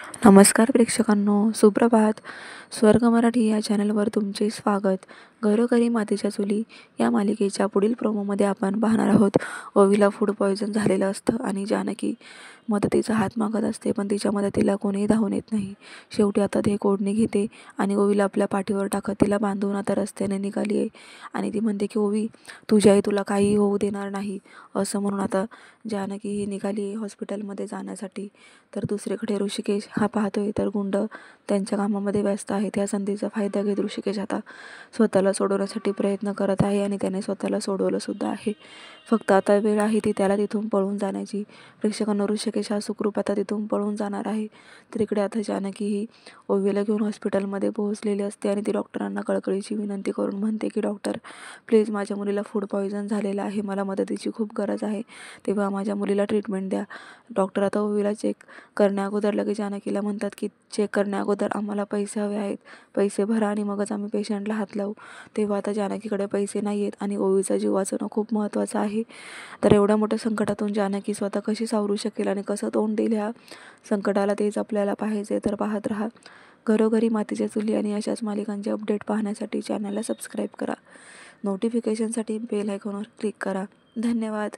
नमस्कार प्रेक्षकांनो, सुप्रभात. स्वर्ग मराठी या चॅनलवर तुमचे स्वागत. घरोघरी मातीच्या चुली या मालिकेच्या पुढील प्रोमोमध्ये आपण पाहणार आहोत. ओवीला फूड पॉयझन झालेलं असतं आणि जानकी मदतीचा हात मागत असते, पण तिच्या मदतीला कोणीही धावून येत नाही. शेवटी आता ते ओढणी घेते आणि ओवीला आपल्या पाठीवर टाकत तिला बांधून आता रस्त्याने निघाली आहे. आणि ती म्हणते की ओवी, तुझी आई तुला काहीही होऊ देणार नाही, असं म्हणून आता जानकी ही निघाली हॉस्पिटलमध्ये जाण्यासाठी. तर दुसरीकडे ऋषिकेश हा पाहतोय तर गुंड त्यांच्या कामामध्ये व्यस्त आहेत. या संधीचा फायदा घेत ऋषिकेश आता स्वतःला सोडवण्यासाठी प्रयत्न करत आहे आणि त्याने स्वतःला सोडवलं सुद्धा आहे. फक्त आता वेळ आहे ती त्याला तिथून पळून जाण्याची. प्रेक्षकांना ऋषिकेश हा सुखरूप आता तिथून पळून जाणार आहे. तर इकडे आता जानकी ही ओवीला घेऊन हॉस्पिटलमध्ये पोहोचलेली असते आणि ती डॉक्टरांना कळकळीची विनंती करून म्हणते की डॉक्टर, प्लीज माझ्या मुलीला फूड पॉयझन झालेलं आहे, मला मदतीची खूप गरज आहे, तेव्हा माझ्या मुलीला ट्रीटमेंट द्या. डॉक्टर आता ओवीला चेक करण्याअगोदर लगेच जानकीला म्हणतात की चेक करण्याअगोदर आम्हाला पैसे हवे आहेत, पैसे भरा आणि मगच आम्ही पेशंटला हात लावू. तेव्हा आता जानकीकडे पैसे नाही आहेत आणि ओवीचा जीव वाचवणं खूप महत्त्वाचं आहे. तर एवढ्या मोठ्या संकटातून जानकी स्वतः कशी सावरू शकेल आणि कसं तोंड देईल ह्या संकटाला, तेच आपल्याला पाहायचे. तर पाहत राहा घरोघरी मातीच्या चुली आणि अशाच मालिकांचे अपडेट पाहण्यासाठी चॅनलला सबस्क्राईब करा. नोटिफिकेशनसाठी बेल आयकॉनवर क्लिक करा. धन्यवाद.